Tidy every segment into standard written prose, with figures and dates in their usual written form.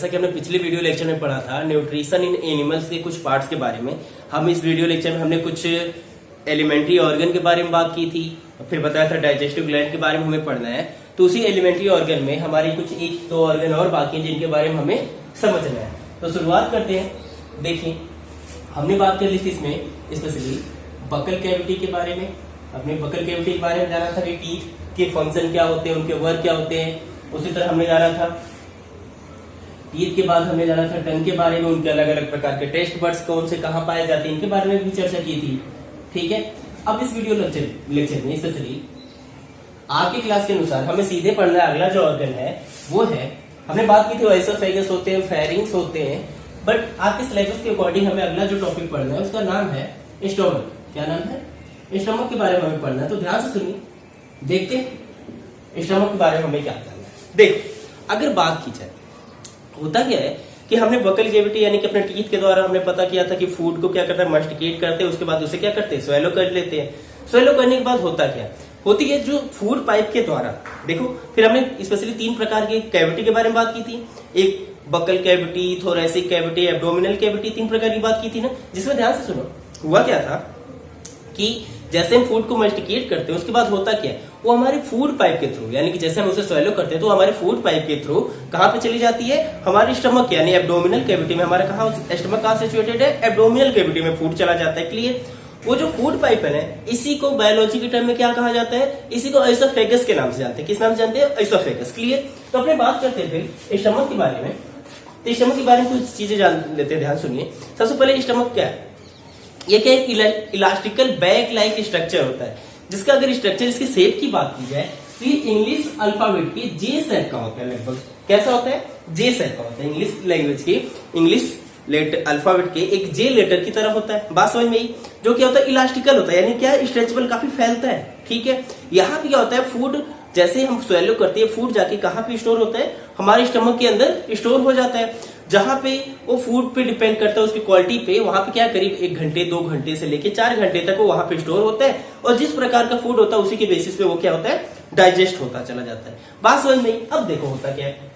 जैसा कि हमने पिछले वीडियो लेक्चर में पढ़ा था न्यूट्रिशन इन एनिमल्स के कुछ पार्ट्स के बारे में, हम इस वीडियो लेक्चर में हमने कुछ एलिमेंट्री ऑर्गन के बारे में बात की थी, फिर बताया था डाइजेस्टिव ग्लैंड के बारे में हमें पढ़ना है। तो उसी एलिमेंट्री ऑर्गन में हमारी कुछ एक दो ऑर्गन और बाकी हैं जिनके बारे में हमें समझना है। तो शुरुआत करते हैं। देखिए, हमने बात कर ली थी इसमें स्पेशली बकल कैविटी के बारे में। हमने बकल कैविटी के बारे में जाना था कि टीथ के फंक्शन क्या होते हैं, उनके वर्क क्या होते हैं। उसी तरह हमने जाना था टीथ के बाद हमने जाना था टंग के बारे में, उनके अलग अलग प्रकार के टेस्ट बड्स कौन से कहाँ पाए जाते हैं, इनके बारे में भी चर्चा की थी। ठीक है, अब इस वीडियो लेक्चर में स्पेशली आपकी क्लास के अनुसार हमें सीधे पढ़ना है। अगला जो ऑर्गन है वो है, हमने बात की थी एसोफेगस होते हैं, फेरिंग्स होते हैं, बट आपके सिलेबस के अकॉर्डिंग हमें अगला जो टॉपिक पढ़ना है उसका नाम है स्टोमक। क्या नाम है? स्टोमक के बारे में हमें पढ़ना है। तो ध्यान से सुनिए, देखते हैं स्टोमक के बारे में हमें क्या जानना है। देख, अगर बात की जाए, होता क्या है कि हमने बकल कैविटी यानी कि अपने टीथ के द्वारा हमने पता किया था कि फूड को क्या करता है, मस्टिकेट करते हैं, उसके बाद उसे क्या करते हैं, स्वेलो कर लेते हैं। स्वेलो करने के बाद होता क्या होती है, जो फूड पाइप के द्वारा, देखो फिर हमने स्पेशली 3 प्रकार के कैविटी के बारे में बात की थी। एक buccal cavity, thoracic cavity, abdominal cavity, 3 प्रकार की बात की थी ना, जिसमें ध्यान से सुनो, हुआ क्या था कि जैसे हम फूड को मस्टिकेट करते हैं उसके बाद होता क्या है, वो हमारे फूड पाइप के थ्रू, यानी कि जैसे हम उसे स्वेलो करते हैं तो हमारे फूड पाइप के थ्रू कहां पे चली जाती है, हमारे स्टमक यानी एब्डोमिनल कैविटी में। हमारा कहा स्टमक कहां सिचुएटेड है, एब्डोमिनल कैविटी में फूड चला जाता है। क्लियर? वो जो फूड पाइप है ना, इसी को बायोलॉजी के टर्म में क्या कहा जाता है, इसी को एसोफेगस के नाम से जानते हैं। किस नाम से जानते हैं? एसोफेगस। क्लियर? तो अपने बात करते हैं फिर स्टमक के बारे में। तो स्टमक के बारे में कुछ चीजें जान लेते हैं। ध्यान सुनिए, सबसे पहले स्टमक क्या है, ये क्या एक इलास्टिकल बैग लाइक स्ट्रक्चर होता है, जिसका अगर स्ट्रक्चर, इसके शेप की बात की जाए तो ये इंग्लिश अल्फाबेट के जे शेप का होता है। लगभग कैसा होता है? जे शेप का होता है। इंग्लिश लैंग्वेज के इंग्लिश अल्फाबेट के एक जे लेटर की तरह होता है। बात समझ में आई? जो क्या होता है, इलास्टिकल होता है, यानी क्या स्ट्रेचेबल, काफी फैलता है। ठीक है, यहाँ पे क्या होता है, फूड जैसे हम स्वेलो करते हैं, फूड जाके कहाँ पे स्टोर होता है, हमारे स्टमक के अंदर स्टोर हो जाता है। जहां पे वो फूड पे डिपेंड करता है, उसकी क्वालिटी पे, वहां पे क्या करीब 1 घंटे 2 घंटे से लेके 4 घंटे तक वो वहां पे स्टोर होता है, और जिस प्रकार का फूड होता है उसी के बेसिस पे वो क्या होता है, डाइजेस्ट होता चला जाता है। बात समझ में? अब देखो होता क्या है,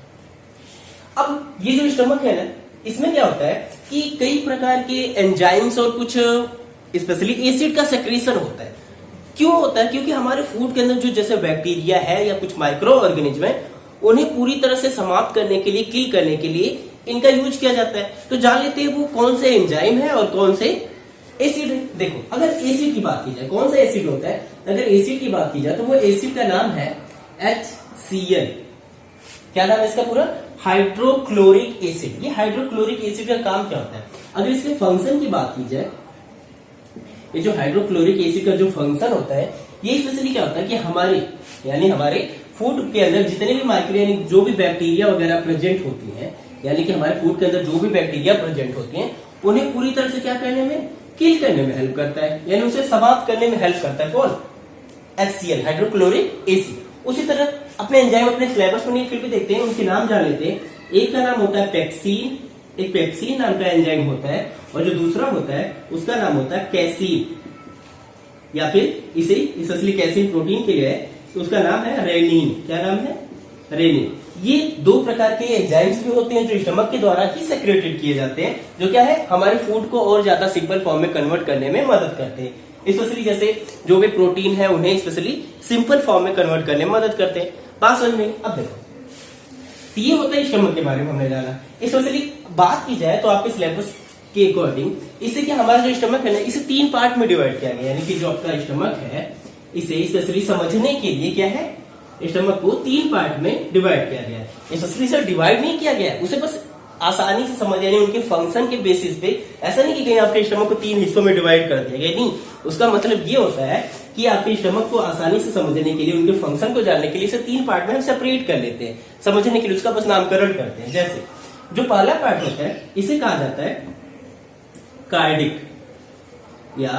अब ये जो स्टमक है ना, इसमें क्या होता है कि कई प्रकार के एंजाइम्स और कुछ स्पेशली एसिड का सेक्रेशन होता है। क्यों होता है? क्योंकि हमारे फूड के अंदर जो जैसे बैक्टीरिया है या कुछ माइक्रो ऑर्गेनिज्म है, उन्हें पूरी तरह से समाप्त करने के लिए, किल करने के लिए इनका यूज किया जाता है। तो जान लेते हैं वो कौन से एंजाइम है और कौन से एसिड है। देखो, अगर एसिड की बात की जाए, कौन सा एसिड होता है, अगर एसिड की बात की जाए तो वो एसिड का नाम है HCl। क्या नाम है इसका पूरा? Hydrochloric acid. ये हाइड्रोक्लोरिक एसिड का काम क्या होता है, अगर इसके फंक्शन की बात की जाए, ये जो हाइड्रोक्लोरिक एसिड का जो फंक्शन होता है, ये स्पेशली क्या होता है कि हमारे फूड के अंदर जितने भी माइक्रो यानी जो भी बैक्टीरिया वगैरह प्रेजेंट होती हैं, यानी कि हमारे फूड के अंदर जो भी बैक्टीरिया प्रेजेंट होती हैं, उन्हें पूरी तरह से क्या करने में, किल करने में हेल्प करता है, यानी उसे समाप्त करने में हेल्प करता है। कौन? HCl, hydrochloric acid. उसी तरह अपने एंजाइम अपने सिलेबस में फिर भी देखते हैं, उनके नाम जान लेते हैं। एक का नाम होता है पेप्सिन, एक पेप्सिन नाम का एंजाइम होता है, और जो दूसरा होता है उसका नाम होता है कैसीन, या फिर इसे स्पेशली कैसीन प्रोटीन के लिए है तो उसका नाम है रेनिन। क्या नाम है? रेनिन। ये 2 प्रकार के एंजाइम्स भी होते हैं जो स्टमक के द्वारा ही सेक्रेटेड किए जाते हैं, जो क्या है, हमारे फूड को और ज्यादा सिंपल फॉर्म में कन्वर्ट करने में मदद करते हैं। स्पेशली जैसे जो भी प्रोटीन है उन्हें स्पेशली सिंपल फॉर्म में कन्वर्ट करने में मदद करते हैं। बात समझ में? अब देखो, ये होता है स्टमक के बारे में हमने जाना। स्पेशली बात की जाए तो आपके सिलेबस के अकॉर्डिंग इससे क्या, हमारा जो स्टमक है ना, इसे 3 पार्ट में डिवाइड किया गया, यानी कि जो आपका स्टमक है इसे स्पेशली समझने के लिए क्या है, स्टमक को 3 पार्ट में डिवाइड किया गया है। स्पेशली सर डिवाइड नहीं किया गया, उसे बस आसानी से समझ, यानी उनके फंक्शन के बेसिस पे, ऐसा नहीं कि कहीं आपके स्टमक को 3 हिस्सों में डिवाइड कर दिया गया, नहीं। उसका मतलब ये होता है कि आपके स्टमक को आसानी से समझने के लिए, उनके फंक्शन को जानने के लिए इसे 3 पार्ट में हम सेपरेट कर लेते हैं, समझने के लिए उसका बस नामकरण करते हैं। जैसे जो पहला पार्ट होता है इसे कहा जाता है कार्डिक, या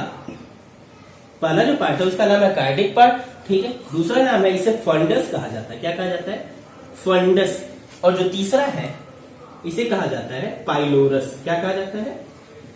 पहला जो पार्ट है उसका नाम है कार्डिक पार्ट। ठीक है, दूसरा नाम है, इसे फंडस कहा जाता है। क्या कहा जाता है? फंडस। और जो तीसरा है इसे कहा जाता है पाइलोरस। क्या कहा जाता है?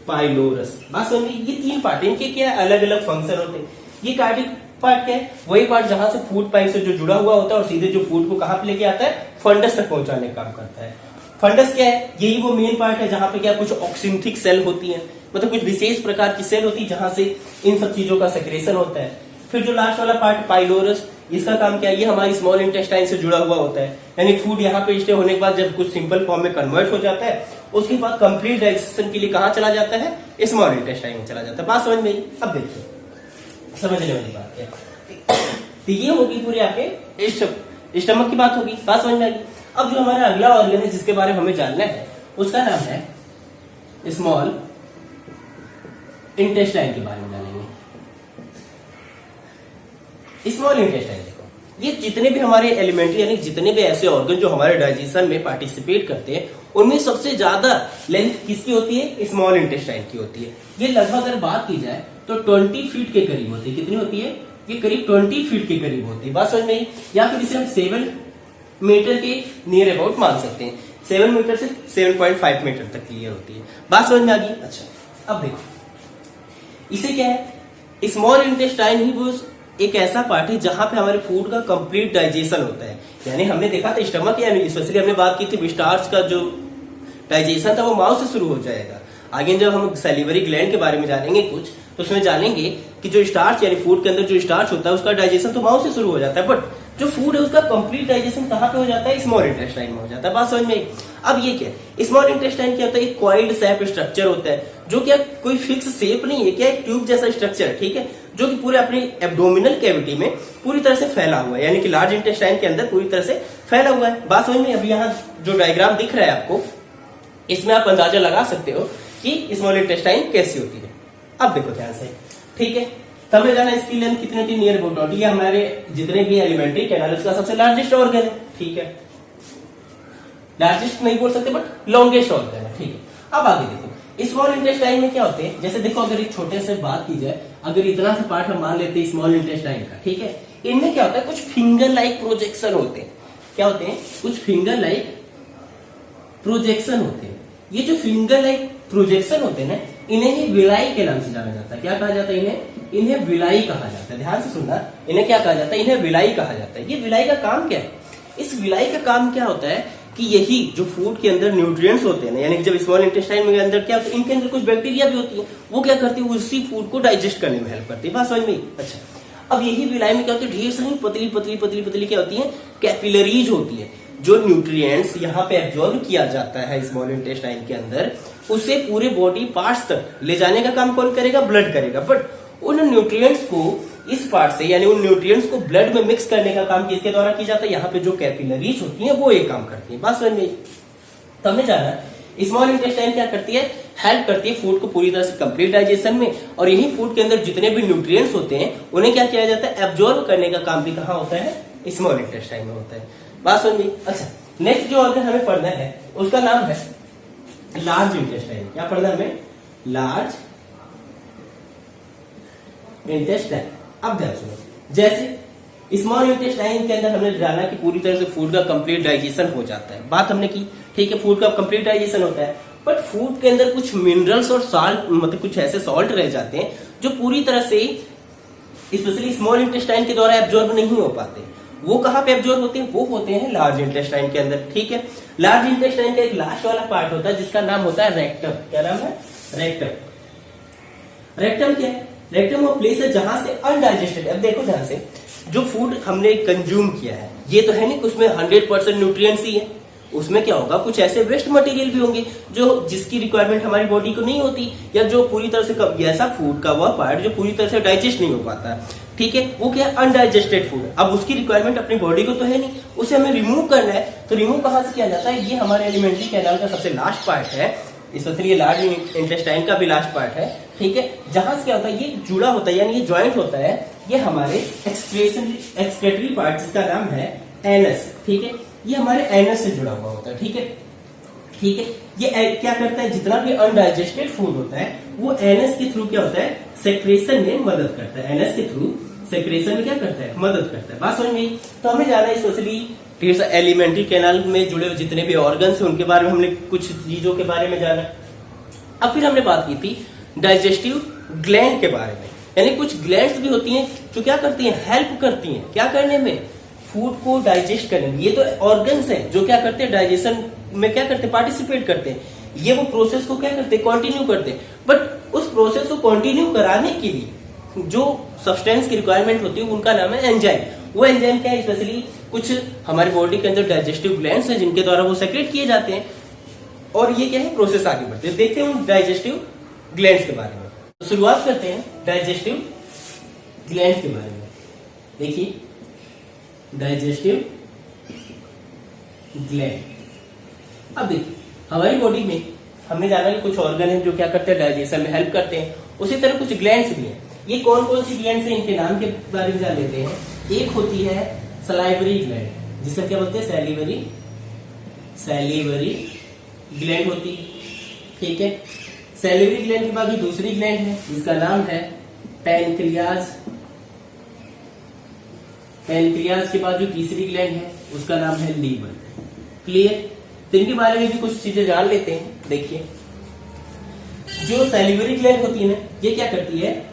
पाइलोरस। बात समझिए, ये 3 पार्ट, इनके क्या अलग अलग फंक्शन होते हैं। ये कार्डिक पार्ट क्या है? वही पार्ट जहां से फूड पाइप से जो जुड़ा हुआ होता है और सीधे जो फूड को कहां पे लेके आता है, फंडस तक पहुंचाने का काम करता है। फंडस क्या है? यही वो मेन पार्ट है जहां पे क्या कुछ ऑक्सिंथिक सेल होती है, मतलब कुछ विशेष प्रकार की सेल होती है जहां से इन सब चीजों का सेक्रेशन होता है। फिर जो लास्ट वाला पार्ट पाइलोरस, इसका काम क्या है? ये हमारी स्मॉल इंटेस्टाइन से जुड़ा हुआ होता है, यानी फूड यहाँ पे स्टे होने के बाद जब कुछ सिंपल फॉर्म में कन्वर्ट हो जाता है, उसके बाद कंप्लीट डाइजेशन के लिए कहाँ चला जाता है? स्मॉल इंटेस्टाइन में चला जाता है। बात समझ में आई? अब देखिए समझने वाली बात है, तो ये होगी पूरी आपके स्टमक की बात होगी। बात समझ में आएगी। अब जो हमारा अगला ऑर्गन है जिसके बारे में हमें जानना है, उसका नाम है स्मॉल इंटेस्टाइन के बारे में जानेंगे। स्मॉल इंटेस्टाइन देखो, ये जितने भी हमारे एलिमेंट्री यानी जितने भी ऐसे ऑर्गन जो हमारे डाइजेशन में पार्टिसिपेट करते हैं, उनमें सबसे ज्यादा लेंथ किसकी होती है? स्मॉल इंटेस्टाइन की होती है। ये लगभग अगर बात की जाए तो 20 फीट के करीब होती है। कितनी होती है? ये करीब 20 फीट के करीब होती है। बात समझ में आई? या फिर इसे हम 7 मीटर के नियर अबाउट मान सकते हैं। 7 मीटर से 7.5 मीटर तक क्लियर होती है। बात समझ में आ गई? अच्छा, अब देखो इसे क्या है? स्मॉल इंटेस्टाइन ही वो एक ऐसा पार्ट है जहां पे हमारे फूड का कंप्लीट डाइजेशन होता है। यानी हमने देखा था स्टमक, यानी स्पेशली हमने बात की थी स्टार्च का जो डाइजेशन था वो माउथ से शुरू हो जाएगा। आगे जब हम सैलिवरी ग्लैंड के बारे में जानेंगे कुछ, तो उसमें जानेंगे कि जो स्टार्च यानी फूड के अंदर जो स्टार्च होता है उसका डाइजेशन तो माउथ से शुरू हो जाता है, बट जो फूड है उसका कंप्लीट डाइजेशन कहाँ पे हो जाता है? स्मॉल इंटेस्टाइन में हो जाता है। बात समझ में आई? अब ये क्या है? स्मॉल इंटेस्टाइन क्या होता है? एक कॉइल्ड शेप स्ट्रक्चर होता है जो क्या कोई फिक्स शेप नहीं है, क्या एक ट्यूब जैसा स्ट्रक्चर है, ठीक है, जो कि पूरे अपनी एब्डोमिनल कैविटी में पूरी तरह से फैला हुआ है, यानी कि लार्ज इंटेस्टाइन के अंदर पूरी तरह से फैला हुआ है। बात समझ में? अभी यहाँ जो डायग्राम दिख रहा है आपको, इसमें आप अंदाजा लगा सकते हो कि स्मॉल इंटेस्टाइन कैसी होती है। अब देखो ध्यान से, ठीक है, तब जाना इसकी लेंथ कितनी होती है? Near about 20। ये हमारे जितने भी एलिमेंट्री कैनाल उसका सबसे लार्जेस्ट ऑर्गन है, ठीक है, लार्जेस्ट नहीं बोल सकते बट लॉन्गेस्ट ऑर्गन है, ठीक है। अब आगे देखो स्मॉल इंटेस्टाइन में क्या होते हैं, जैसे देखो अगर एक छोटे से बात की जाए, अगर इतना सा पार्ट हम मान लेते हैं स्मॉल इंटेस्टाइन का, ठीक है, इनमें क्या होता है? कुछ फिंगर लाइक प्रोजेक्शन होते हैं। क्या होते हैं? कुछ फिंगर लाइक प्रोजेक्शन होते हैं। ये जो फिंगर लाइक प्रोजेक्शन होते हैं ना, इन्हें ही विलाई के नाम से जाना जाता है। क्या कहा जाता है इन्हें विलाई कहा जाता है। ध्यान से सुनना, इन्हें क्या कहा जाता है? इन्हें विलाई कहा जाता है। ये विलाई का काम क्या है? इस विलाई का काम क्या होता है कि यही जो फूड के अंदर न्यूट्रिएंट्स होते हैं ना, यानी कि जब स्मॉल इंटेस्टाइन में अंदर क्या होता है, इनके अंदर कुछ बैक्टीरिया भी होती है, वो क्या करती है? उसी फूड को डाइजेस्ट करने में हेल्प करती है। बात समझ में? अच्छा, अब यही विलाई में क्या होती है? ढेर सारी पतली पतली पतली पतली क्या होती है? कैपिलरीज होती है। जो न्यूट्रिएंट्स यहाँ पे एब्जॉर्ब किया जाता है स्मॉल इंटेस्टाइन के अंदर, उसे पूरे बॉडी पार्ट्स तक ले जाने का काम कौन करेगा? ब्लड करेगा। बट उन न्यूट्रिएंट्स को इस पार्ट से, यानी उन न्यूट्रिएंट्स को ब्लड में मिक्स करने का काम किसके द्वारा किया जाता है? यहाँ पे जो कैपिलरीज होती हैं वो एक काम करती है। बात समझ में? तब हमने जाना स्मॉल इंटेस्टाइन क्या करती है? हेल्प करती है फूड को पूरी तरह से कंप्लीट डाइजेशन में, और यही फूड के अंदर जितने भी न्यूट्रिएंट्स होते हैं उन्हें क्या किया जाता है? एब्जॉर्ब करने का काम भी कहाँ होता है? स्मॉल इंटेस्टाइन में होता है। बात समझ में? अच्छा, नेक्स्ट जो ऑर्गन हमें पढ़ना है उसका नाम है लार्ज इंटेस्टाइन। क्या पढ़ना है हमें? Large intestine. अब ध्यान सुनो, जैसे स्मॉल इंटेस्टाइन के अंदर हमने जाना कि पूरी तरह से फूड का कंप्लीट डाइजेशन हो जाता है, बात हमने की, ठीक है, फूड का कंप्लीट डाइजेशन होता है, बट फूड के अंदर कुछ मिनरल्स और साल्ट, मतलब कुछ ऐसे सॉल्ट रह जाते हैं जो पूरी तरह से स्पेशली स्मॉल इंटेस्टाइन के द्वारा एब्जॉर्ब नहीं हो पाते। वो कहाँ पे एब्जॉर्ब होते हैं? वो होते हैं लार्ज इंटेस्टाइन के अंदर, ठीक है। लार्ज इंटेस्टाइन का एक लास्ट वाला पार्ट होता है जिसका नाम होता है रेक्टम। क्या नाम है? रेक्टम। रेक्टम क्या है? रेक्टम वो प्लेस है जहां से अनडाइजेस्टेड, अब देखो ध्यान से, जो फूड हमने कंज्यूम किया है ये तो है नहीं उसमें 100% न्यूट्रिएंट्स ही है, उसमें क्या होगा? कुछ ऐसे वेस्ट मटेरियल भी होंगे जो जिसकी रिक्वायरमेंट हमारी बॉडी को नहीं होती, या जो पूरी तरह से ऐसा फूड का वह पार्ट जो पूरी तरह से डाइजेस्ट नहीं हो पाता, ठीक है, वो क्या? Undigested food. अब उसकी रिक्वायरमेंट अपनी बॉडी को तो है नहीं, उसे हमें रिमूव करना है, तो रिमूव कहां से किया जाता है? ये हमारे एलिमेंट्री कैनाल का सबसे लास्ट पार्ट है, स्पेशली ये लार्ज इंटेस्टाइन का भी लास्ट पार्ट है, ठीक है, जहां से क्या होता है? ये जुड़ा होता है, यानी ये जॉइंट होता है, ये हमारे एक्सक्रेटरी पार्ट जिसका नाम है एनस, ठीक है, ये हमारे एनस से जुड़ा हुआ होता है, ठीक है, ठीक है। ये क्या करता है? जितना भी अनडाइजेस्टेड फूड होता है वो एनस के थ्रू क्या होता है? सेक्रेशन में मदद करता है। एनस के थ्रू सेक्रेशन में क्या करता है? मदद करता है। बात समझ में? तो हमें जाना है स्पेशली एलिमेंट्री कैनाल में जुड़े हुए जितने भी ऑर्गन्स हैं उनके बारे में, हमने कुछ चीजों के बारे में जाना। अब फिर हमने बात की थी डाइजेस्टिव ग्लैंड के बारे में, यानी कुछ ग्लैंड्स भी होती हैं जो क्या करती हैं? हेल्प करती हैं क्या करने में? फूड को डाइजेस्ट करने में। ये तो ऑर्गन्स हैं जो क्या करते हैं? डाइजेशन में क्या करते हैं, पार्टिसिपेट करते हैं, ये वो प्रोसेस को क्या करते हैं, कंटिन्यू करते हैं। बट उस प्रोसेस को कंटिन्यू कराने के लिए जो सब्सटेंस की रिक्वायरमेंट होती है उनका नाम है एंजाइम। वो एंजाइम क्या है, स्पेशली कुछ हमारी बॉडी के अंदर डाइजेस्टिव ग्लैंड्स हैं जिनके द्वारा वो सेक्रेट किए जाते हैं, और ये क्या है, प्रोसेस आगे बढ़ते हैं। देखते हैं डाइजेस्टिव ग्लैंड्स के बारे में। तो शुरुआत करते हैं डाइजेस्टिव ग्लैंड्स के बारे में। देखिए डाइजेस्टिव ग्लैंड। अब देखिए हमारी बॉडी में हमने जाना कि कुछ ऑर्गन है जो क्या करते हैं, डाइजेशन में हेल्प करते हैं। उसी तरह कुछ ग्लैंड्स भी हैं। ये कौन कौन सी ग्लैंड्स हैं, इनके नाम के बारे में जान लेते हैं। एक होती है सलाइवरी ग्लैंड, जिसे क्या बोलते हैं, सैलिवरी ग्लैंड होती है, ठीक है। सैलिवरी ग्लैंड के बाद दूसरी ग्लैंड है जिसका नाम है पैनक्रियाज। पैनक्रियाज के बाद जो तीसरी ग्लैंड है उसका नाम है लीवर। क्लियर। तो इनके बारे में भी कुछ चीजें जान लेते हैं। देखिए जो सैलिवरी ग्लैंड होती है ना, ये क्या करती है,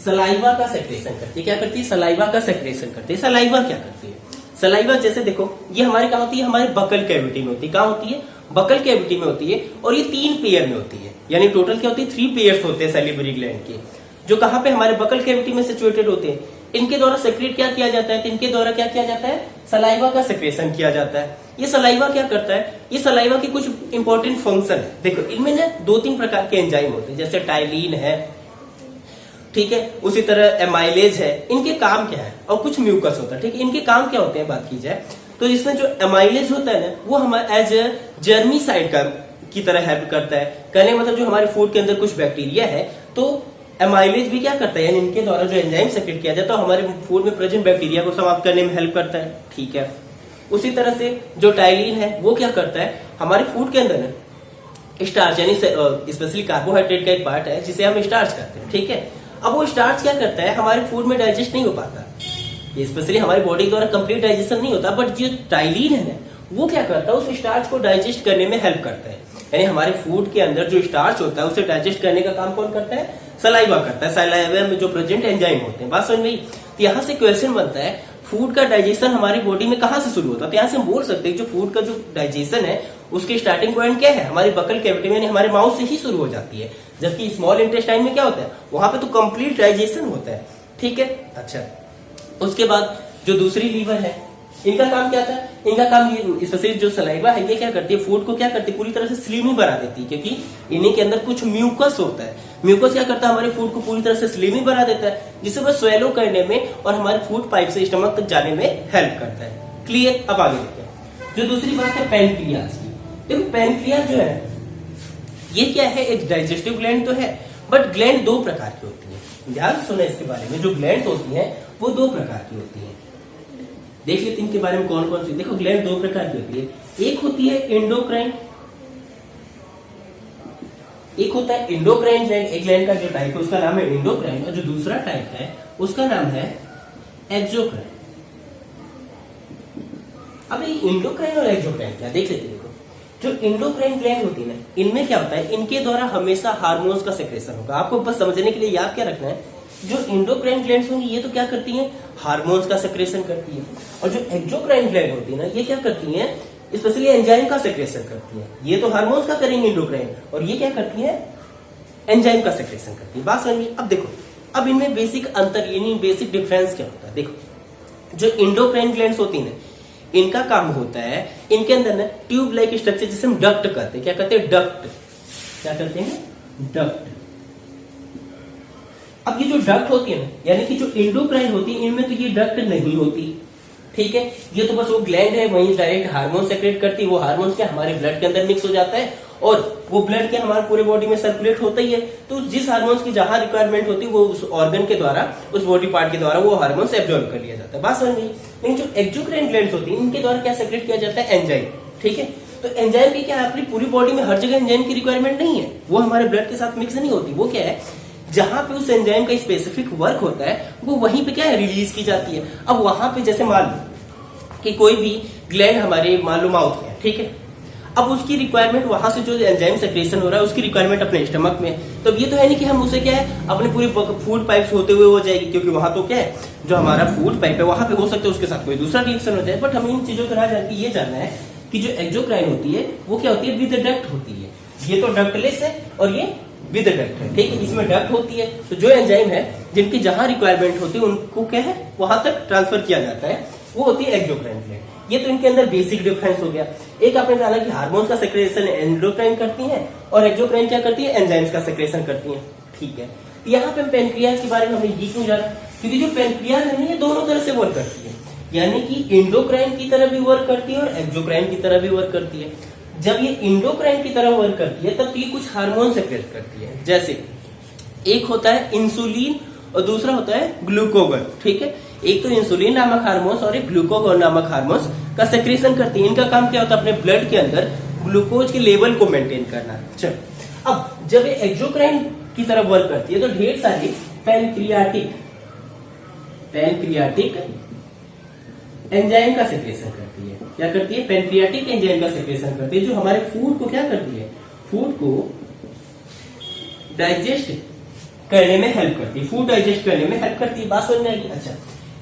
सलाइवा का सेक्रेशन करती है। क्या करती है, सलाइवा का सेक्रेशन करती है। सलाइवा क्या करती है, सलाइवा जैसे देखो ये हमारे कहाँ होती है, हमारे बकल कैविटी में होती है। कहाँ होती है, बकल कैविटी में होती है, और ये 3 पेयर में होती है। यानी टोटल क्या होती है, 3 पेयर्स होते हैं सैलिवरी ग्लैंड के, जो कहाँ पे, हमारे बकल कैविटी में सिचुएटेड होते हैं। इनके द्वारा सेक्रेट क्या किया जाता है, तो इनके द्वारा क्या किया जाता है, सलाइवा का सेक्रेशन किया जाता है। ये सलाइवा क्या करता है, ये सलाइवा की कुछ इंपॉर्टेंट फंक्शन है। देखो इनमें ना 2-3 प्रकार के एंजाइम होते हैं, जैसे टाइलिन है, ठीक है, उसी तरह एमाइलेज है। इनके काम क्या है, और कुछ म्यूकस होता है, ठीक है। इनके काम क्या होते हैं बात की जाए तो इसमें जो एमाइलेज होता है ना, वो हमारे एज ए जर्मीसाइड का की तरह हेल्प करता है। कहने मतलब जो हमारे फूड के अंदर कुछ बैक्टीरिया है, तो एमाइलेज भी क्या करता है, यानी इनके द्वारा जो एंजाइम सेक्रेट किया जाता है तो हमारे फूड में प्रेजेंट बैक्टीरिया को समाप्त करने में हेल्प करता है, ठीक है। उसी तरह से जो टाइलिन है वो क्या करता है, हमारे फूड के अंदर ना स्टार्च, यानी स्पेशली कार्बोहाइड्रेट का एक पार्ट है जिसे हम स्टार्च कहते हैं, ठीक है। अब वो स्टार्च क्या करता है, हमारे फूड में डाइजेस्ट नहीं हो पाता, स्पेशली हमारी बॉडी द्वारा कंप्लीट डाइजेशन नहीं होता। बट जो टाइलिन है ना, वो क्या करता है, उस स्टार्च को डाइजेस्ट करने में हेल्प करता है। यानी हमारे फूड के अंदर जो स्टार्च होता है उसे डाइजेस्ट करने का काम कौन करता है, सलाइवा करता है। सलाइवा में जो प्रेजेंट एंजाइम होते हैं, बात समझ में। तो यहाँ से क्वेश्चन बनता है, फूड का डाइजेशन हमारी बॉडी में कहाँ से शुरू होता है। तो यहाँ से हम बोल सकते हैं जो फूड का जो डाइजेशन है उसकी स्टार्टिंग पॉइंट क्या है, हमारी बकल कैविटी में, यानी हमारे माउथ से ही शुरू हो जाती है। जबकि स्मॉल इंटेस्टाइन में क्या होता है, वहां पे तो कंप्लीट डाइजेशन होता है, ठीक है। अच्छा, उसके बाद जो दूसरी लीवर है, इनका काम क्या था, इनका काम स्पेशली जो सलाइवा है ये क्या करती है, फूड को क्या करती है, पूरी तरह से स्लिमी बना देती है, क्योंकि इन्हीं के अंदर कुछ म्यूकस होता है। म्यूकस क्या करता है, हमारे फूड को पूरी तरह से स्लिमी बना देता है, जिससे वह स्वेलो करने में और हमारे फूड पाइप से स्टमक तक जाने में हेल्प करता है। क्लियर। अब आगे देखते हैं जो दूसरी बात है पैनक्रियाज की। देखो पैनक्रियाज जो है ये क्या है, एक डाइजेस्टिव ग्लैंड तो है, बट ग्लैंड 2 प्रकार की होती है। ध्यान सुना इसके बारे में, जो ग्लैंड होती है वो 2 प्रकार की होती है। देख लेते हैं इनके बारे में कौन कौन सी। देखो ग्लैंड 2 प्रकार की होती है, एक होती है एंडोक्राइन, एक होता है एंडोक्राइन ग्लैंड। एक ग्लैंड का जो टाइप है उसका नाम है एंडोक्राइन, और जो दूसरा टाइप है उसका नाम है एक्सोक्राइन। अब ये एंडोक्राइन और एक्सोक्राइन क्या, देख लेते हैं। जो एंडोक्राइन ग्लैंड होती है ना, इनमें क्या होता है, इनके द्वारा हमेशा हार्मोन्स का सेक्रेशन होगा। आपको बस समझने के लिए याद क्या रखना है, जो एंडोक्राइन ग्लैंड्स होंगी ये तो क्या करती हैं, हार्मोन्स का सेक्रेशन करती है, और जो एक्सोक्राइन ग्लैंड होती है ना, ये क्या करती हैं, स्पेशली एंजाइम का सेक्रेशन करती है। ये तो हार्मोन्स का करेंगे एंडोक्राइन, और ये क्या करती है, एंजाइम का सेक्रेशन करती है। बात समझिए। अब देखो, अब इनमें बेसिक अंतर, यानी बेसिक डिफरेंस क्या होता है। देखो जो एंडोक्राइन ग्लैंड्स होती है ना, इनका काम होता है, इनके अंदर ना ट्यूब लाइक स्ट्रक्चर जिसे हम डक्ट कहते हैं। क्या कहते हैं, डक्ट। क्या कहते हैं, डक्ट। अब ये जो डक्ट होती है ना, यानी कि जो एंडोक्राइन होती है इनमें तो ये डक्ट नहीं होती, ठीक है। ये तो बस वो ग्लैंड है, वहीं डायरेक्ट हार्मोन सेक्रेट करती है। वो हार्मोन्स क्या हमारे ब्लड के अंदर मिक्स हो जाता है, और वो ब्लड क्या हमारे पूरे बॉडी में सर्कुलेट होता ही है। तो जिस हार्मोन्स की जहां रिक्वायरमेंट होती है वो उस ऑर्गन के द्वारा, उस बॉडी पार्ट के द्वारा वो हार्मोन्स एब्जॉर्ब कर लिया जाता है। बात समझ में। लेकिन जो एक्सोक्राइन ग्लैंड्स होती है इनके द्वारा क्या सेक्रेट किया जाता है, एंजाइम, ठीक है। तो एंजाइम की क्या है, अपनी पूरी बॉडी में हर जगह एंजाइम की रिक्वायरमेंट नहीं है, वो हमारे ब्लड के साथ मिक्स नहीं होती। वो क्या है, जहां पे उस एंजाइम का स्पेसिफिक वर्क होता है वो वहीं पे क्या है, रिलीज की जाती है। अब वहां पे जैसे मान लो कि कोई भी ग्लैंड हमारे मान लो माउथ में, ठीक है। अब उसकी रिक्वायरमेंट वहां से जो एंजाइम सेक्रेशन हो रहा है उसकी रिक्वायरमेंट अपने स्टमक में, तो ये तो है नहीं कि हम उसे क्या है अपने पूरी फूड पाइप होते हुए हो जाएगी, क्योंकि वहां तो क्या है जो हमारा फूड पाइप है वहां पे हो सकता है उसके साथ कोई दूसरा रिएक्शन हो जाए। बट हमें इन चीजों को ना जान के ये जानना है कि जो एक्सोक्राइन होती है वो क्या होती है, विद डक्ट होती है। ये तो डक्टलेस है और ये विद डक्ट है, ठीक है। इसमें डक्ट होती है, तो जो एंजाइम है जिनकी जहां रिक्वायरमेंट होती है उनको क्या है वहां तक ट्रांसफर किया जाता है, वो होती है एक्सोक्राइन ग्लैंड। ये तो इनके अंदर बेसिक डिफरेंस हो गया। एक आपने जाना कि हार्मोन्स का सेक्रेशन एंडोक्राइन करती है और एक्सोक्राइन क्या करती है, एंजाइम्स का सेक्रेशन करती है, ठीक है। यहाँ पे पेनक्रियाज के बारे में हमने ये क्यों जाना, क्योंकि जो पेनक्रियाज है ये दोनों तरह से वर्क करती है, यानी कि एंडोक्राइन की तरह भी वर्क करती है और एक्सोक्राइन की तरह भी वर्क करती है। जब ये एंडोक्राइन की तरह वर्क करती है तब ये कुछ हार्मोन सेक्रेट करती है, जैसे एक होता है इंसुलिन और दूसरा होता है ग्लूकोगन, ठीक है। एक तो इंसुलिन नामक हार्मोन्स और एक ग्लूकोगन नामक हार्मोन्स का सेक्रेशन करती है। इनका काम क्या होता है, अपने ब्लड के अंदर ग्लूकोज के लेवल को मेंटेन करना। चलो अब जब ये एक्सोक्राइन की तरफ वर्क करती है तो ढेर सारी पैनक्रियाटिक एंजाइम का सेक्रेशन करती है। क्या करती है, पैनक्रियाटिक एंजाइम का सेक्रेशन करती है, जो हमारे फूड को क्या करती है, फूड को डाइजेस्ट करने में हेल्प करती है, फूड डाइजेस्ट करने में हेल्प करती है। बात समझ में आएगी। अच्छा,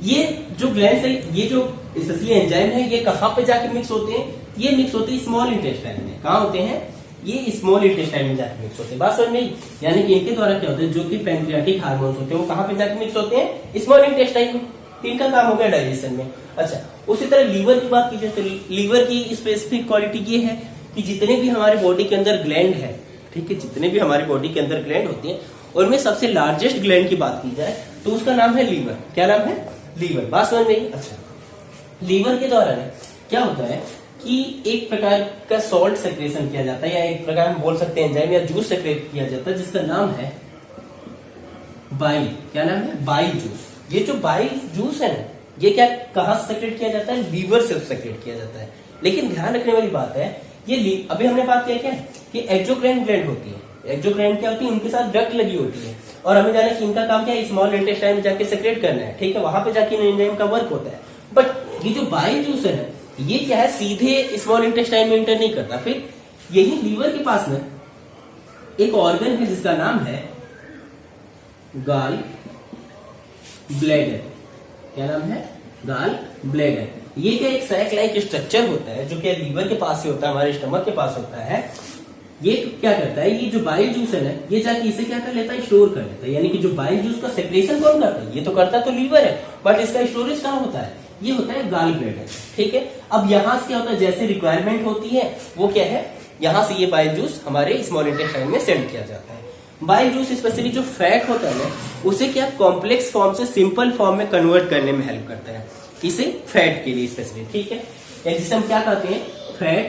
ये जो ग्लैंड्स है, ये जो स्पेशली एंजाइम है, ये कहां पे जाके मिक्स होते हैं, ये मिक्स होते हैं स्मॉल इंटेस्टाइन में। कहां होते हैं, ये स्मॉल इंटेस्टाइन में जाके मिक्स होते हैं। बात समझ में आई, यानी कि इनके द्वारा क्या होता है, जो कि पैनक्रियाटिक हार्मोन्स होते हैं वो कहां पे जाके मिक्स होते हैं, स्मॉल इंटेस्टाइन में। इनका काम हो गया डाइजेशन में। अच्छा, उसी तरह लीवर की बात कीजिए तो लीवर की स्पेसिफिक क्वालिटी ये है कि जितने भी हमारे बॉडी के अंदर ग्लैंड है, ठीक है, जितने भी हमारी बॉडी के अंदर ग्लैंड होती है उनमें सबसे लार्जेस्ट ग्लैंड की बात की जाए तो उसका नाम है लीवर। क्या नाम है, लीवर। बात समझ में आई। अच्छा, लीवर के द्वारा क्या होता है कि एक प्रकार का सॉल्ट सेक्रेशन किया जाता है, या एक प्रकार हम बोल सकते हैं एंजाइम या जूस सेक्रेट किया जाता है, जिसका नाम है बाइल। क्या नाम है, बाइल जूस। ये जो बाइल जूस है ना, ये क्या कहां से सेक्रेट किया जाता है, लीवर से सेक्रेट किया जाता है। लेकिन ध्यान रखने वाली बात है, ये अभी हमने बात किया क्या कि एक्सोक्राइन ग्लैंड होती है, एक्सोक्राइन क्या होती है, उनके साथ डक्ट लगी होती है, और हमें जाना कि इनका काम क्या है, स्मॉल इंटेस्टाइन में जाके सेक्रेट करना है, ठीक है, वहां पे जाके एंजाइम का वर्क होता है। बट ये जो बाइल जूस है ना, ये क्या है, सीधे स्मॉल इंटेस्टाइन में इंटर नहीं करता। फिर यही लीवर के पास में एक ऑर्गन है जिसका नाम है गाल ब्लैडर। क्या नाम है, गाल ब्लैडर। ये क्या एक सैक लाइक स्ट्रक्चर होता है जो कि लीवर के पास ही होता है, हमारे स्टमक के पास होता है। ये क्या करता है, ये जो बाइल जूस है ना, ये जाके इसे क्या कर लेता है, स्टोर कर लेता है। यानी कि जो बाइल जूस का सेक्रेशन कौन करता है, ये तो करता तो लीवर है, बट इसका स्टोरेज कहाँ होता है, ये होता है गाल ब्लैडर, ठीक है। अब यहाँ से क्या होता है, जैसे रिक्वायरमेंट होती है वो क्या है, यहाँ से ये बाइल जूस हमारे स्मॉल इंटेस्टाइन में सेंड किया जाता है। बाइल जूस स्पेशली जो फैट होता है ना, उसे क्या कॉम्प्लेक्स फॉर्म से सिंपल फॉर्म में कन्वर्ट करने में हेल्प करता है, इसे फैट के लिए स्पेशली, ठीक है। जिसे हम क्या कहते हैं, फैट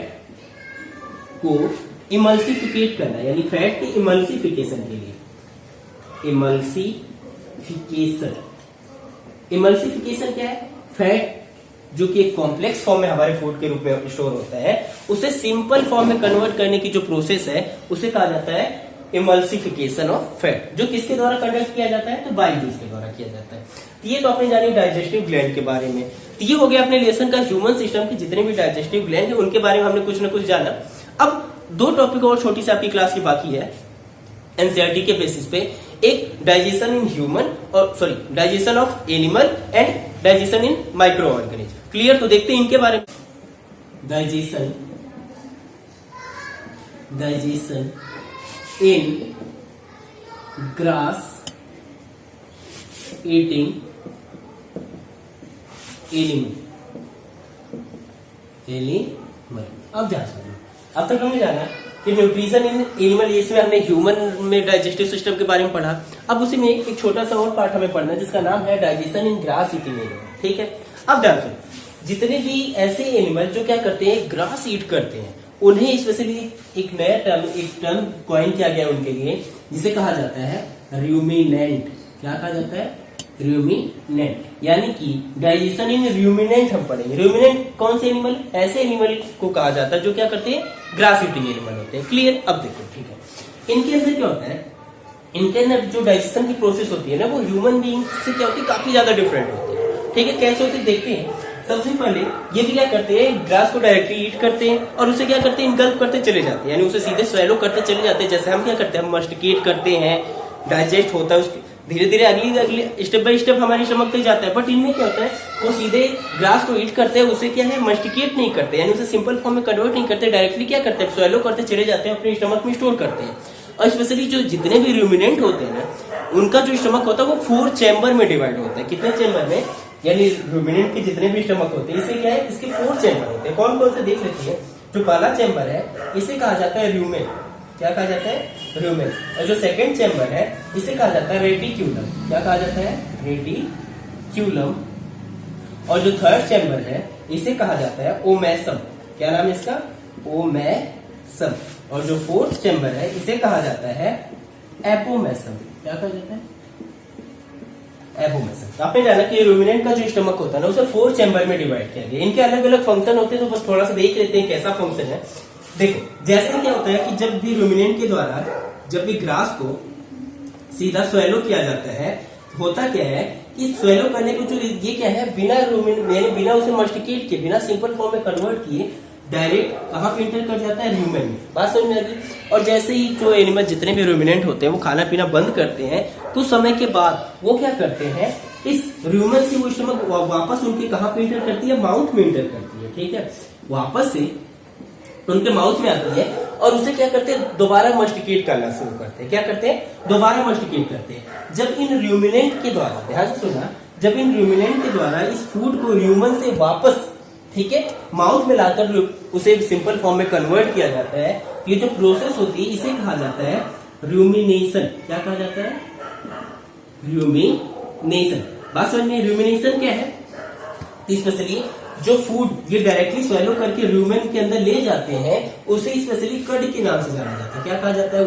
को इमल्सिफिकेट करना, यानी फैट के इमल्सिफिकेशन के लिए। इमल्सिफिकेशन क्या है, फैट जो कि एक कॉम्प्लेक्स फॉर्म में हमारे फूड के रूप में स्टोर होता है, उसे सिंपल फॉर्म में कन्वर्ट करने की जो प्रोसेस है उसे कहा जाता है इमल्सिफिकेशन ऑफ फैट, जो किसके द्वारा कंडक्ट किया जाता है, तो बाइल जूस के द्वारा किया जाता है। ये तो आपने जानी डाइजेस्टिव ग्लैंड के बारे में। तो ये हो गया अपने लेसन का ह्यूमन सिस्टम की जितने भी डाइजेस्टिव ग्लैंड है उनके बारे में हमने कुछ न कुछ जाना। अब दो टॉपिक और छोटी सी आपकी क्लास की बाकी है एनसीईआरटी के बेसिस पे, एक डाइजेशन इन ह्यूमन और sorry digestion of animal and digestion in micro organism. Clear, तो देखते हैं इनके बारे में। डाइजेशन इन ग्रास ईटिंग एनिमल। अब ध्यान सुनो, अब तक हमने जाना कि न्यूट्रिशन इन एनिमल, इसमें हमने ह्यूमन में डाइजेस्टिव सिस्टम के बारे में पढ़ा। अब उसी में एक छोटा सा और पार्ट हमें पढ़ना है जिसका नाम है डाइजेशन इन ग्रास ईटिंग एनिमल, ठीक है। अब ध्यान सुनो, जितने भी ऐसे एनिमल जो क्या करते हैं, ग्रास ईट करते हैं, उन्हें स्पेशली एक नया टर्म कॉइन किया गया उनके लिए, जिसे कहा जाता है रूमिनेंट। क्या कहा जाता है, रूमिनेंट। यानी कि डाइजेशन इन रूमिनेंट हम पढ़ेंगे। रूमिनेंट कौन से एनिमल, ऐसे एनिमल को कहा जाता है जो क्या करते हैं, ग्रास ईटिंग एनिमल होते हैं। क्लियर, अब देखो, ठीक है, इनके अंदर क्या होता है, इनके अंदर जो डाइजेशन की प्रोसेस होती है ना, वो ह्यूमन बीइंग से क्या होती है, काफी ज्यादा डिफरेंट होती है, ठीक है। कैसे होती है देखते हैं। सबसे पहले ये भी क्या करते हैं, ग्रास को डायरेक्टली ईट करते हैं और उसे क्या करते हैं, इनगल्प करते चले जाते हैं, यानी उसे सीधे स्वेलो करते चले जाते हैं। जैसे हम क्या करते हैं, हम मस्टिकेट करते हैं, डाइजेस्ट होता है, उसके धीरे धीरे अगली अगली स्टेप बाय स्टेप हमारी स्टमक तक जाता है। बट इनमें क्या होता है, वो सीधे ग्रास को ईट करते हैं, उसे क्या है मस्टिकेट नहीं करते, यानी उसे सिंपल फॉर्म में कन्वर्ट नहीं करते, डायरेक्टली क्या करते हैं स्वैलो करते चले जाते हैं, अपने स्टमक में स्टोर करते हैं। और स्पेशली जो जितने भी रूमिनेंट होते हैं ना, उनका जो स्टमक होता है वो 4 चैम्बर में डिवाइड होता है। कितने चैम्बर में, यानी रूमिनेंट के जितने भी स्टमक होते हैं, इससे क्या है, इसके 4 चैम्बर होते हैं। कौन कौन से देख लेते हैं। जो पहला चैम्बर है इसे कहा जाता है रूमेन, क्या कहा जाता है, रूमेन। और जो सेकंड चैम्बर है इसे कहा जाता है रेटिक्यूलम, क्या कहा जाता है, रेटिक्यूलम। और जो थर्ड चैम्बर है इसे कहा जाता है ओमेसम, क्या नाम है इसका, ओमेसम। और जो फोर्थ चैम्बर है इसे कहा जाता है एपोमेसम, क्या कहा जाता है, एपोमेसम। आपने जाना कि रूमिनेंट का जो स्टमक होता है ना, उसे 4 चैम्बर में डिवाइड किया गया। इनके अलग अलग फंक्शन होते हैं, तो बस थोड़ा सा देख लेते हैं कैसा फंक्शन है। देखो जैसे क्या होता है कि जब भी रूमिनेंट के द्वारा जब भी ग्रास को सीधा स्वेलो किया जाता है, होता क्या है कि स्वेलो करने को जो ये क्या है, बिना उसे मस्टिकेट किए, बिना सिंपल फॉर्म में कन्वर्ट किए, डायरेक्ट कहाँ पे इंटर कर जाता है, रूमेन में। बात समझ में आ गई। और जैसे ही जो एनिमल जितने भी रूमिनेंट होते हैं वो खाना पीना बंद करते हैं, कुछ समय के बाद वो क्या करते हैं, इस रूमेन से वो स्टमक वापस उनके कहाँ पे इंटर करती है, माउथ में इंटर करती है। ठीक है, वापस से उनके माउथ में आती है और उसे क्या करते हैं, दोबारा मस्टिकेट करना शुरू करते हैं। क्या करते हैं, दोबारा मस्टिकेट करते हैं। जब इन रूमिनेंट के द्वारा, ध्यान से सुना, जब इन रूमिनेंट के द्वारा इस फूड को ह्यूमन से वापस, ठीक है, माउथ में लाकर उसे सिंपल फॉर्म में कन्वर्ट किया जाता है, ये जो प्रोसेस होती है इसे कहा जाता है रूमिनेशन। क्या कहा जाता है, रूमिनेशन। बात समझ में, रूमिनेशन क्या है, स्पेशली जो फूड ये डायरेक्टली स्वेलो करके रूमेन के अंदर ले जाते हैं, उसे स्पेशली कड के नाम से जाना जाता है। क्या कहा जाता है,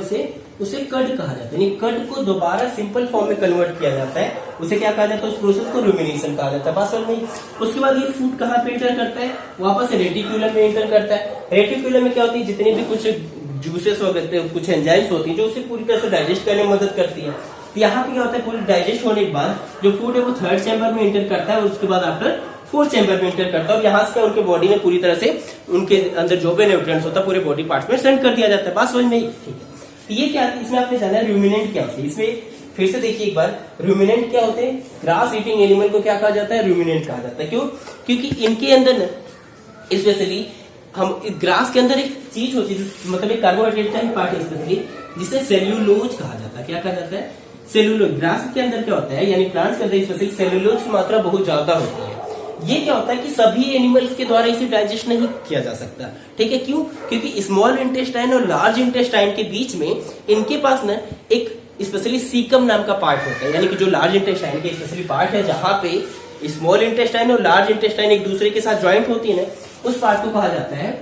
उसे कड कहा जाता है। कड को दोबारा सिंपल फॉर्म में कन्वर्ट किया जाता है, उसे क्या कहा जाता है, उस प्रोसेस को रूमिनेशन कहा जाता है। बात समझ में। उसके बाद ये फूड कहाँ पे एंटर करता है, वापस से रेटिक्यूलम में एंटर करता है। रेटिक्यूलम में क्या होती है, जितनी भी कुछ जूसेस वगैरह, कुछ एंजाइम्स होती है जो उसे पूरी तरह से डाइजेस्ट करने में मदद करती है। तो यहाँ पे क्या होता है, पूरी डाइजेस्ट होने के बाद जो फूड है वो 3rd चैम्बर में एंटर करता है, और उसके बाद आफ्टर 4th चैम्बर में एंटर करता है। और यहाँ से उनके बॉडी में पूरी तरह से उनके अंदर जो भी न्यूट्रिएंट्स होता है पूरे बॉडी पार्ट्स में सेंड कर दिया जाता है। बात समझ में। ठीक है, तो ये क्या, इसमें आपने जाना है रूमिनेंट क्या होते हैं। इसमें फिर से देखिए एक बार, रूमिनेंट क्या होते हैं, ग्रास ईटिंग एनिमल को क्या कहा जाता है, रूमिनेंट कहा जाता है। क्यों, क्योंकि इनके अंदर स्पेशली हम ग्रास के अंदर एक चीज होती है, मतलब एक कार्बोहाइड्रेट का ही पार्ट है स्पेशली, जिसे सेल्यूलोज कहा जाता है। क्या कहा जाता है, सेल्यूलोज। ग्रास के अंदर क्या होता है, यानी प्लांट्स के अंदर स्पेशली सेल्यूलोज की मात्रा बहुत ज्यादा होती है। ये क्या होता है कि सभी एनिमल्स के द्वारा इसे डाइजेस्ट नहीं किया जा सकता। ठीक है, क्यों, क्योंकि स्मॉल इंटेस्टाइन और लार्ज इंटेस्टाइन के बीच में इनके पास ना एक स्पेशली सीकम नाम का पार्ट होता है, यानी कि जो लार्ज इंटेस्टाइन के स्पेशली पार्ट है, जहां पे स्मॉल इंटेस्टाइन और लार्ज इंटेस्टाइन एक दूसरे के साथ ज्वाइंट होती है ना, उस पार्ट को कहा जाता है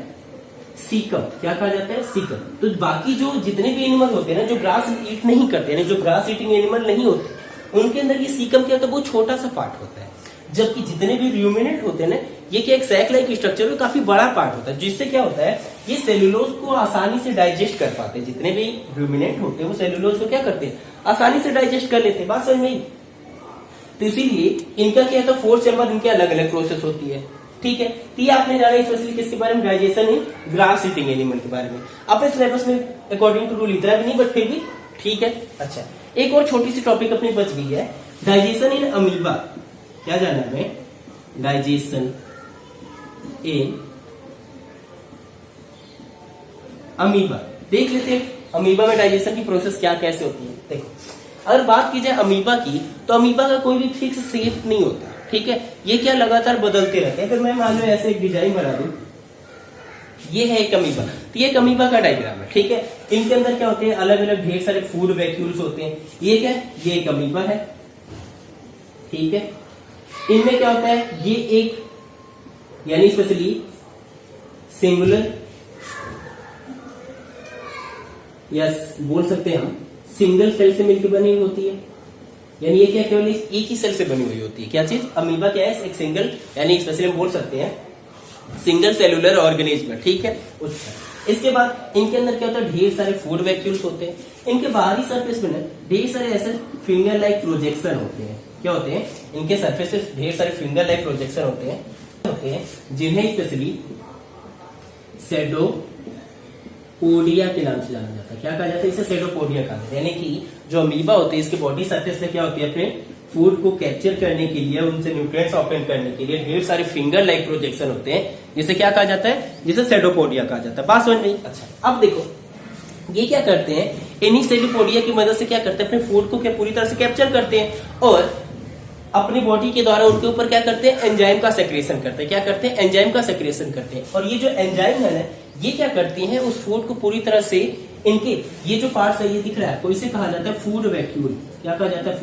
सीकम। क्या कहा जाता है, सीकम। तो बाकी जो जितने भी एनिमल होते हैं ना, जो ग्रास ईट नहीं करते, यानी जो ग्रास ईटिंग एनिमल नहीं होते, उनके अंदर ये सीकम क्या होता है, वो छोटा सा पार्ट होता है। जबकि जितने भी रूमिनेंट होते हैं ना, ये क्या एक सैक लाइक स्ट्रक्चर में काफी बड़ा पार्ट होता है, जिससे क्या होता है, ये सेल्यूलोज को आसानी से डाइजेस्ट कर पाते हैं। जितने भी रूमिनेंट होते हैं वो सेल्यूलोज को क्या करते हैं, आसानी से डाइजेस्ट कर लेते हैं। बात समझ में। तो इसीलिए इनका क्या था, 4 चैम्बर, इनके अलग अलग प्रोसेस होती है। ठीक है, तो ये आपने जाना स्पेशली किसके बारे में, डाइजेशन इन ग्रास ईटिंग एनिमल के बारे में। अपने सिलेबस में अकॉर्डिंग टू रूल इतना भी नहीं, बट फिर भी ठीक है। अच्छा, एक और छोटी सी टॉपिक अपनी बच गई है, डाइजेशन इन अमीबा। क्या जाना है, डाइजेशन इन अमीबा। देख लेते हैं अमीबा में डाइजेशन की प्रोसेस क्या कैसे होती है। देखो, अगर बात की जाए अमीबा की, तो अमीबा का कोई भी फिक्स शेप नहीं होता। ठीक है, ये क्या लगातार बदलते रहते हैं। फिर मैं मान लो ऐसे एक डिजाइन बना दूं, ये है एक अमीबा, तो ये एक अमीबा का डायग्राम है। ठीक है, इनके अंदर क्या होते हैं, अलग अलग ढेर सारे फूड वैक्यूल्स होते हैं। ये क्या है, ये एक अमीबा है। ठीक है, इनमें क्या होता है, ये एक यानी स्पेशली सिंगुलर, या बोल सकते हैं हम सिंगल सेल से मिलकर बनी हुई होती है, यानी ये क्या केवल एक ही सेल से बनी हुई होती है। क्या चीज, अमीबा क्या है, एक सिंगल, यानी स्पेशली हम बोल सकते हैं सिंगल सेलुलर ऑर्गेनिज्म। ठीक है, इसके बाद इनके अंदर क्या होता है, ढेर सारे फूड वैक्यूल्स होते हैं। इनके बाहरी सरफेस में ढेर सारे ऐसे फिंगर लाइक प्रोजेक्शन होते हैं। क्या होते हैं, इनके सरफेस से ढेर सारे फिंगर लाइक प्रोजेक्शन होते हैं जिन्हें स्पेशली सेटोपोडिया के नाम से जाना जाता है। क्या कहा जाता है? इसे सेटोपोडिया कहा जाता है। यानी कि जो अमीबा होते हैं इसके बॉडी सरफेस में क्या होती है, अपने फूड को कैप्चर करने के लिए, उनसे न्यूट्रिएंट्स ऑब्टेन करने के लिए ढेर सारे फिंगर लाइक प्रोजेक्शन होते हैं, जिसे क्या कहा जाता है? जिसे सेटोपोडिया कहा जाता है। बात समझ में? अच्छा, अब देखो ये क्या करते हैं, इन्हीं सेटोपोडिया की मदद से क्या करते हैं, अपने फूड को क्या पूरी तरह से कैप्चर करते हैं और अपनी बॉडी के द्वारा उनके ऊपर क्या करते हैं, एंजाइम का सेक्रेशन करते हैं। क्या करते हैं? एंजाइम का सेक्रेशन करते हैं। और ये जो एंजाइम है ना, ये क्या करती हैं, उस फूड को पूरी तरह से, इनके ये जो पार्ट्स है ये दिख रहा है आपको, इसे कहा जाता है फूड वैक्यूल। क्या कहा जाता है?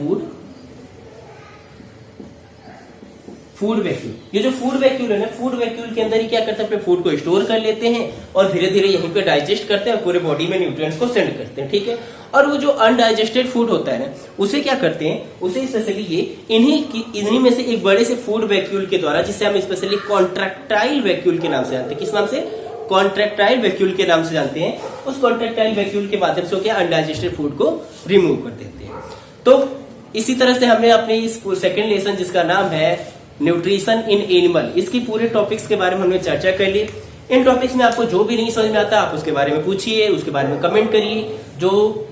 Food vacuole. ये जो फूड वैक्यूल है ना, फूड वैक्यूल के अंदर ही क्या करते हैं, अपने फूड को स्टोर कर लेते हैं और धीरे धीरे यहीं पे डाइजेस्ट करते हैं, पूरे बॉडी में न्यूट्रिएंट्स को सेंड करते हैं। ठीक है। और वो जो अनडाइजेस्टेड फूड होता है ना, उसे क्या करते हैं, उसे स्पेशली ये इन्हीं में से एक बड़े से फूड वैक्यूल के द्वारा, जिसे हम स्पेशली कॉन्ट्रैक्टाइल वैक्यूल के नाम से जानते हैं। किस नाम से? कॉन्ट्रैक्टाइल वैक्यूल के नाम से जानते हैं। उस कॉन्ट्रैक्टाइल वैक्यूल के माध्यम से क्या अनडाइजेस्टेड फूड को रिमूव कर देते हैं। तो इसी तरह से हमने अपने इस सेकेंड लेसन, जिसका नाम है न्यूट्रिशन इन एनिमल, इसकी पूरे टॉपिक्स के बारे में हमने चर्चा कर ली। इन टॉपिक्स में आपको जो भी नहीं समझ में आता, आप उसके बारे में पूछिए, उसके बारे में कमेंट करिए। जो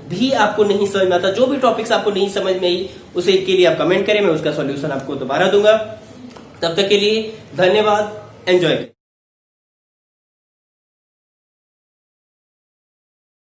भी आपको नहीं समझ में आता, जो भी टॉपिक्स आपको नहीं समझ में आई, उसे के लिए आप कमेंट करें, मैं उसका सॉल्यूशन आपको दोबारा दूंगा। तब तक के लिए धन्यवाद, एंजॉय।